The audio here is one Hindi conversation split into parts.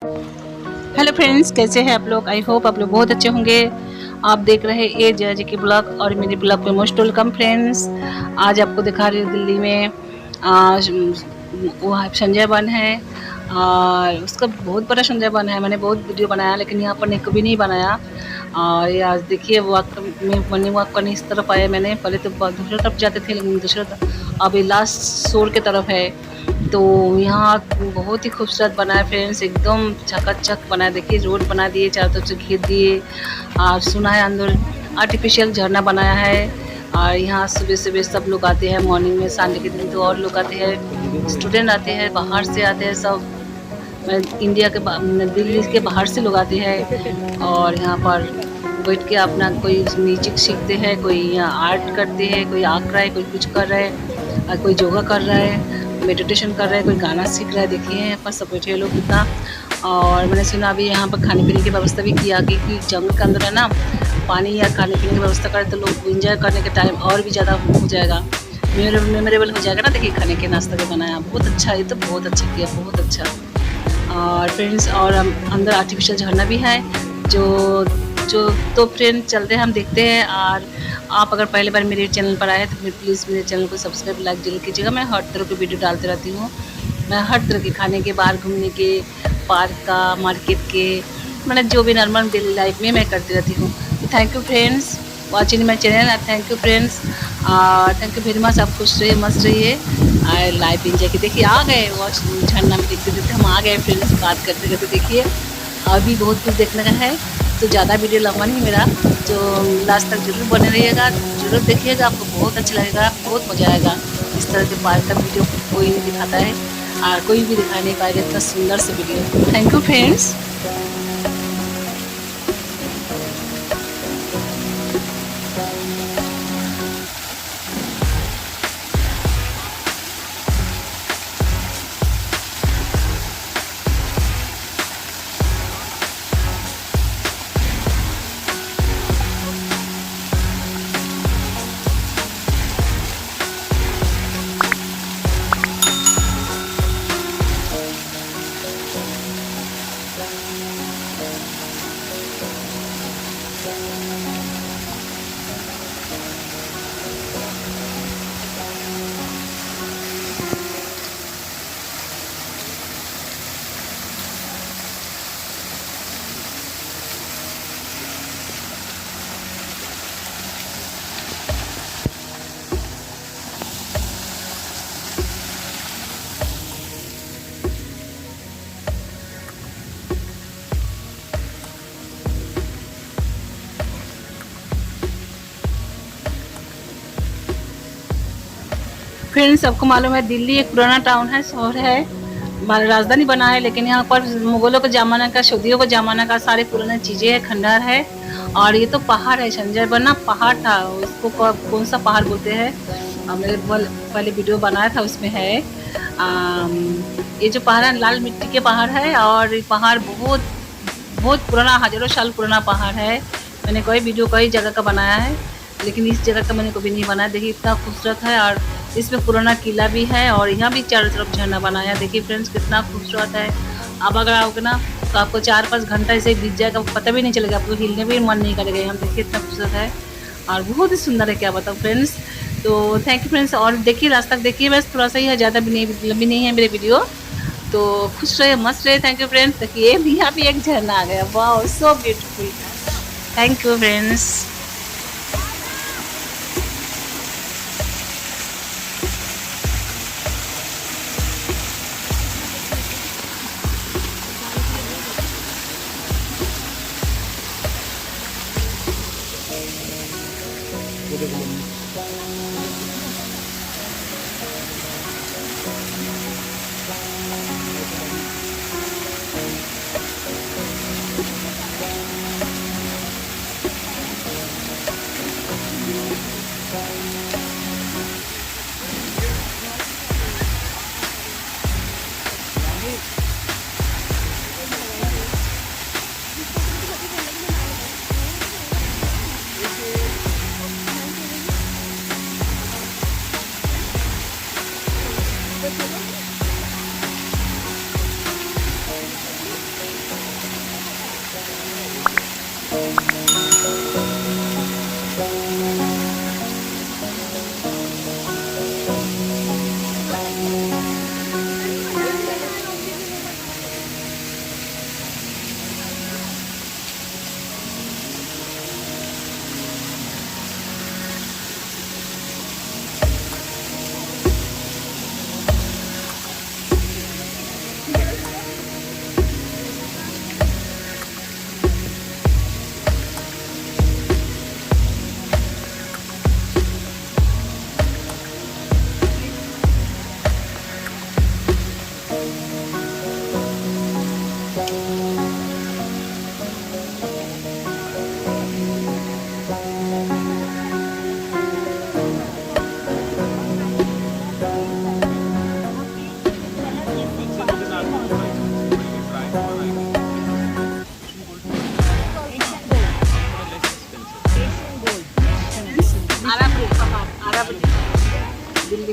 हेलो फ्रेंड्स, कैसे हैं आप लोग। आई होप आप लोग बहुत अच्छे होंगे। आप देख रहे हैं ए जय जी की ब्लॉग और मेरे ब्लॉग पे मोस्ट वेलकम फ्रेंड्स। आज आपको दिखा रही हूँ दिल्ली में आज वो संजय वन है और उसका बहुत बड़ा संजय वन है। मैंने बहुत वीडियो बनाया लेकिन यहाँ पर नहीं कभी नहीं बनाया। और ये आज देखिए वॉक में मॉर्निंग वॉक करने इस तरफ आया। मैंने पहले तो दूसरी तरफ जाते थे लेकिन दूसरी तरफ अभी लास्ट शोर की तरफ है। तो यहाँ बहुत ही खूबसूरत बना है फ्रेंड्स, एकदम चकाचक बना है। देखिए रोड बना दिए, चारों तरफ से घेर दिए और सुना है अंदर आर्टिफिशियल झरना बनाया है। और यहाँ सुबह सुबह सब लोग आते हैं मॉर्निंग में। संडे के दिन तो और लोग आते हैं, स्टूडेंट आते हैं, बाहर से आते हैं सब। इंडिया के दिल्ली के बाहर से लोग आते हैं और यहाँ पर बैठ के अपना कोई म्यूजिक सीखते हैं, कोई यहाँ आर्ट करते हैं, कोई आँक रहा है, कोई कुछ कर रहा है और कोई योगा कर रहा है, मेडिटेशन कर रहा है, कोई गाना सीख रहा है। देखिए यहाँ पर सब बैठे लोग कितना। और मैंने सुना अभी यहाँ पर खाने पीने की व्यवस्था भी किया क्योंकि जंगल के अंदर है ना, पानी या खाने पीने की व्यवस्था करें तो लोग इंजॉय करने के टाइम और भी ज़्यादा हो जाएगा, मेमोरेबल हो जाएगा ना। देखिए खाने के नाश्ता भी बनाया, बहुत अच्छा। ये तो बहुत अच्छा किया, बहुत अच्छा। और फ्रेंड्स और अंदर आर्टिफिशियल झरना भी है जो जो तो फ्रेंड चलते हैं हम देखते हैं। और आप अगर पहली बार मेरे चैनल पर आए तो प्लीज़ मेरे चैनल को सब्सक्राइब लाइक जरूर कीजिएगा। मैं हर तरह की वीडियो डालते रहती हूँ। मैं हर तरह के खाने के, बाहर घूमने के, पार्क का, मार्केट के, मतलब जो भी नॉर्मल डेली लाइफ में मैं करती रहती हूँ। तो thank you friends watching my channel. Thank you friends, thank you very much. आप खुश रहिए, मस्त रहिए और लाइफ इंजॉय की। देखिए आ गए वॉच झरना में, देखते देखते हम आ गए फ्रेंड्स, बात करते करते। देखिए अभी बहुत कुछ देखने का है तो ज़्यादा वीडियो लंबा नहीं मेरा, जो लास्ट तक जरूर बने रहिएगा, जरूर देखिएगा, आपको बहुत अच्छा लगेगा, बहुत मज़ा आएगा। इस तरह के पार्क का वीडियो कोई नहीं दिखाता है और कोई भी दिखा नहीं पाएगा इतना सुंदर से video. Thank you friends. Friends आपको मालूम है दिल्ली एक पुराना टाउन है, शहर है, राजधानी बना है। लेकिन यहाँ पर मुगलों के ज़माना का, सऊदियों के ज़माना का सारे पुराने चीज़ें है, खंडहर है। और ये तो पहाड़ है, संजय बना पहाड़ था। उसको कौन सा पहाड़ बोलते हैं, मेरे पहले वीडियो बनाया था उसमें है। ये जो पहाड़ है लाल मिट्टी के पहाड़ है और ये पहाड़ बहुत बहुत पुराना, हजारों साल पुराना पहाड़ है। मैंने कई वीडियो कई जगह का बनाया है लेकिन इस जगह का मैंने कभी नहीं बनाया। देखिए इतना खूबसूरत है और इसमें पुराना किला भी है और यहाँ भी चारों तरफ झरना बनाया। देखिए फ्रेंड्स कितना खूबसूरत है। अब अगर आओगे ना तो आपको 4-5 घंटा ऐसे बीत जाएगा, पता भी नहीं चलेगा, आपको हिलने भी मन नहीं करेगा। यहाँ देखिए इतना खूबसूरत है और बहुत ही सुंदर है, क्या बताऊँ फ्रेंड्स। तो थैंक यू फ्रेंड्स। और देखिए रास्ता देखिए, बस थोड़ा सा ही है, ज़्यादा भी नहीं, लंबी नहीं है मेरे वीडियो। तो खुश रहे, मस्त रहे। Thank you friends. देखिए यहाँ भी एक झरना आ गया, वाह so beautiful. Thank you friends.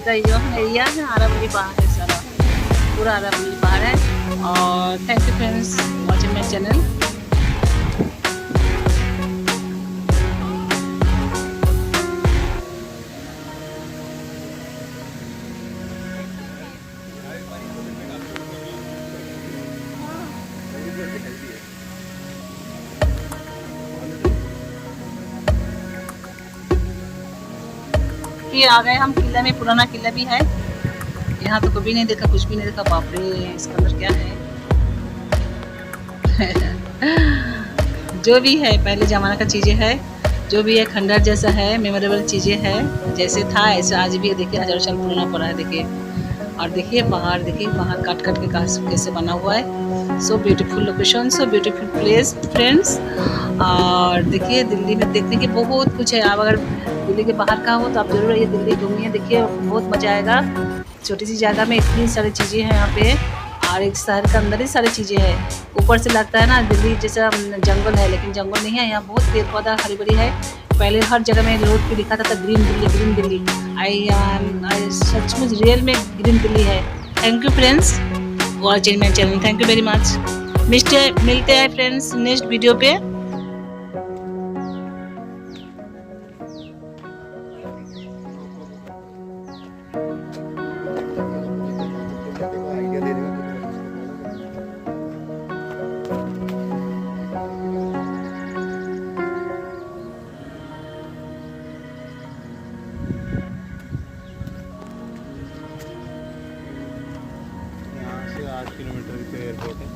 का ये जो एरिया है आरावली पहाड़ है सारा, पूरा आरावली पहाड़ है। और thank you friends watching my channel. ये आ गए हम किला में, पुराना किला भी है यहाँ, तो कभी नहीं देखा, कुछ भी नहीं देखा। बाप रे, इसके अंदर क्या है? जो भी है पहले ज़माना का चीज़ें है, जो भी है खंडर जैसा है, मेमोरेबल चीज़ें है, जैसे था ऐसे आज भी है। देखिए हज़ारों साल पुराना पड़ा है, देखिए। और देखिए पहाड़, देखिए पहाड़ काट काट के कैसे बना हुआ है। So beautiful location, so beautiful place friends. और देखिए दिल्ली में देखने की बहुत कुछ है। आप अगर दिल्ली के बाहर का हो तो आप जरूर आइए, दिल्ली घूमिए, देखिए बहुत मज़ा आएगा। छोटी सी जगह में इतनी सारी चीज़ें हैं यहाँ पे, और एक शहर के अंदर ही सारी चीज़ें हैं। ऊपर से लगता है ना दिल्ली जैसा जंगल है, लेकिन जंगल नहीं है, यहाँ बहुत पेड़ पौधा हरी भरी है। पहले हर जगह में रोड पे लिखा था ग्रीन दिल्ली, ग्रीन दिल्ली। आई सचमुच रियल में ग्रीन दिल्ली है। Thank you friends watching my channel, thank you very much. मिलते हैं फ्रेंड्स नेक्स्ट वीडियो पे। यहाँ से 8 किलोमीटर पे एयरपोर्ट है।